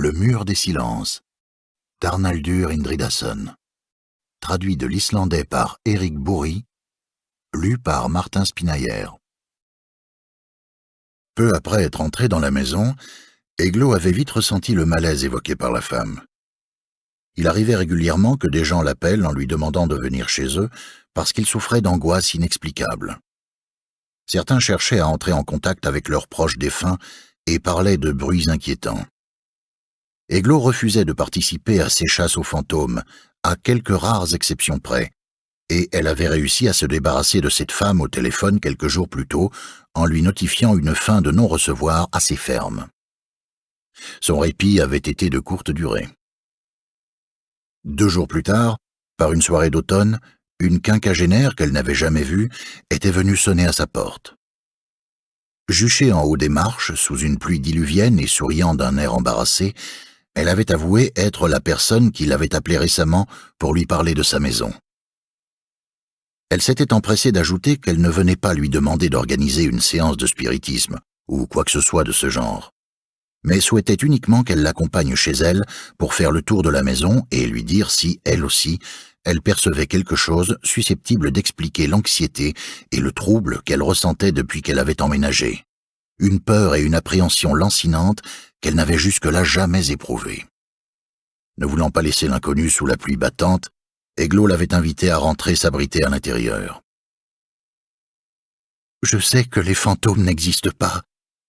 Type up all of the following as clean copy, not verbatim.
Le mur des silences d'Arnaldur Indridason. Traduit de l'islandais par Éric Bourri, lu par Martin Spinailler. Peu après être entré dans la maison, Eglo avait vite ressenti le malaise évoqué par la femme. Il arrivait régulièrement que des gens l'appellent en lui demandant de venir chez eux parce qu'il souffrait d'angoisse inexplicable. Certains cherchaient à entrer en contact avec leurs proches défunts et parlaient de bruits inquiétants. Eglo refusait de participer à ces chasses aux fantômes, à quelques rares exceptions près, et elle avait réussi à se débarrasser de cette femme au téléphone quelques jours plus tôt en lui notifiant une fin de non-recevoir assez ferme. Son répit avait été de courte durée. 2 jours plus tard, par une soirée d'automne, une quinquagénaire qu'elle n'avait jamais vue était venue sonner à sa porte. Juchée en haut des marches, sous une pluie diluvienne et souriant d'un air embarrassé, elle avait avoué être la personne qui l'avait appelée récemment pour lui parler de sa maison. Elle s'était empressée d'ajouter qu'elle ne venait pas lui demander d'organiser une séance de spiritisme, ou quoi que ce soit de ce genre, mais souhaitait uniquement qu'elle l'accompagne chez elle pour faire le tour de la maison et lui dire si, elle aussi, elle percevait quelque chose susceptible d'expliquer l'anxiété et le trouble qu'elle ressentait depuis qu'elle avait emménagé. Une peur et une appréhension lancinantes qu'elle n'avait jusque-là jamais éprouvées. Ne voulant pas laisser l'inconnu sous la pluie battante, Eglo l'avait invitée à rentrer s'abriter à l'intérieur. « Je sais que les fantômes n'existent pas »,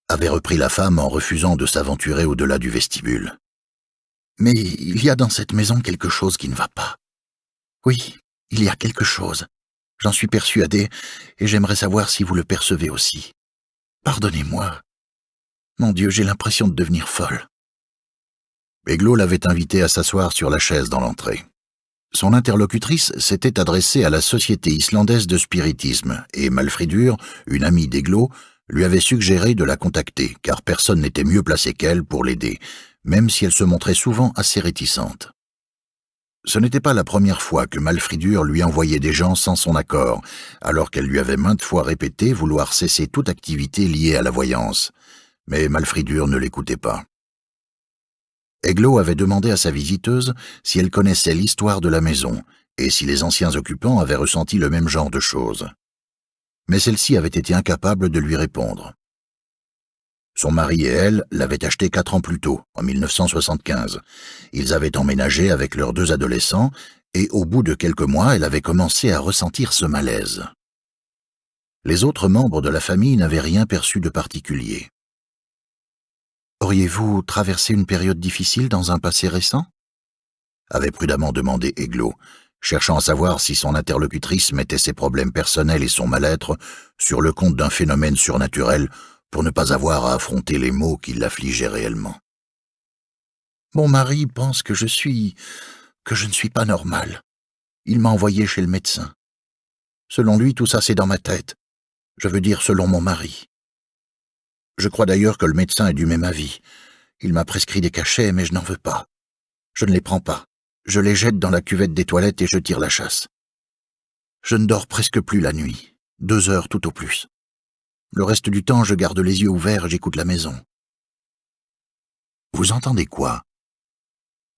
avait repris la femme en refusant de s'aventurer au-delà du vestibule. « Mais il y a dans cette maison quelque chose qui ne va pas. Oui, il y a quelque chose. J'en suis persuadée, et j'aimerais savoir si vous le percevez aussi. Pardonnez-moi. Mon Dieu, j'ai l'impression de devenir folle. » Eglo l'avait invitée à s'asseoir sur la chaise dans l'entrée. Son interlocutrice s'était adressée à la Société islandaise de spiritisme, et Malfridur, une amie d'Eglo, lui avait suggéré de la contacter, car personne n'était mieux placé qu'elle pour l'aider, même si elle se montrait souvent assez réticente. Ce n'était pas la première fois que Malfridur lui envoyait des gens sans son accord, alors qu'elle lui avait maintes fois répété vouloir cesser toute activité liée à la voyance. Mais Malfridur ne l'écoutait pas. Eglo avait demandé à sa visiteuse si elle connaissait l'histoire de la maison et si les anciens occupants avaient ressenti le même genre de choses. Mais celle-ci avait été incapable de lui répondre. Son mari et elle l'avaient achetée 4 ans plus tôt, en 1975. Ils avaient emménagé avec leurs 2 adolescents et au bout de quelques mois, elle avait commencé à ressentir ce malaise. Les autres membres de la famille n'avaient rien perçu de particulier. « Auriez-vous traversé une période difficile dans un passé récent ?» avait prudemment demandé Eglo, cherchant à savoir si son interlocutrice mettait ses problèmes personnels et son mal-être sur le compte d'un phénomène surnaturel pour ne pas avoir à affronter les maux qui l'affligeaient réellement. « Mon mari pense que je ne suis pas normale. Il m'a envoyé chez le médecin. Selon lui, tout ça c'est dans ma tête. Je veux dire selon mon mari. Je crois d'ailleurs que le médecin est du même avis. Il m'a prescrit des cachets, mais je n'en veux pas. Je ne les prends pas. Je les jette dans la cuvette des toilettes et je tire la chasse. Je ne dors presque plus la nuit, 2 heures tout au plus. Le reste du temps, je garde les yeux ouverts et j'écoute la maison. » « Vous entendez quoi ?»«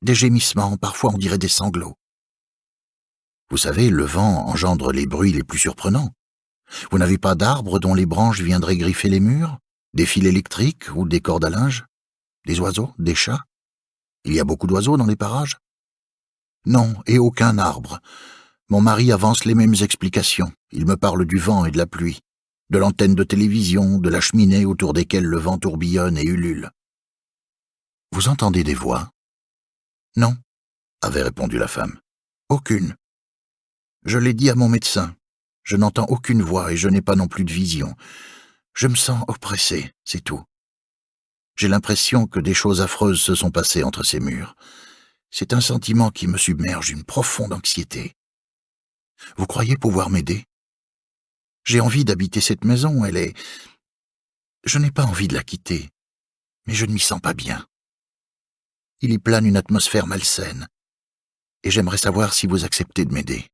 Des gémissements, parfois on dirait des sanglots. » « Vous savez, le vent engendre les bruits les plus surprenants. Vous n'avez pas d'arbres dont les branches viendraient griffer les murs? Des fils électriques ou des cordes à linge? Des oiseaux? Des chats? Il y a beaucoup d'oiseaux dans les parages? » « Non, et aucun arbre. Mon mari avance les mêmes explications. Il me parle du vent et de la pluie, de l'antenne de télévision, de la cheminée autour desquelles le vent tourbillonne et ulule. »« Vous entendez des voix ?»« Non, » avait répondu la femme. « Aucune. Je l'ai dit à mon médecin. Je n'entends aucune voix et je n'ai pas non plus de vision. Je me sens oppressé, c'est tout. J'ai l'impression que des choses affreuses se sont passées entre ces murs. C'est un sentiment qui me submerge, une profonde anxiété. Vous croyez pouvoir m'aider? J'ai envie d'habiter cette maison, elle est... Je n'ai pas envie de la quitter, mais je ne m'y sens pas bien. Il y plane une atmosphère malsaine, et j'aimerais savoir si vous acceptez de m'aider. »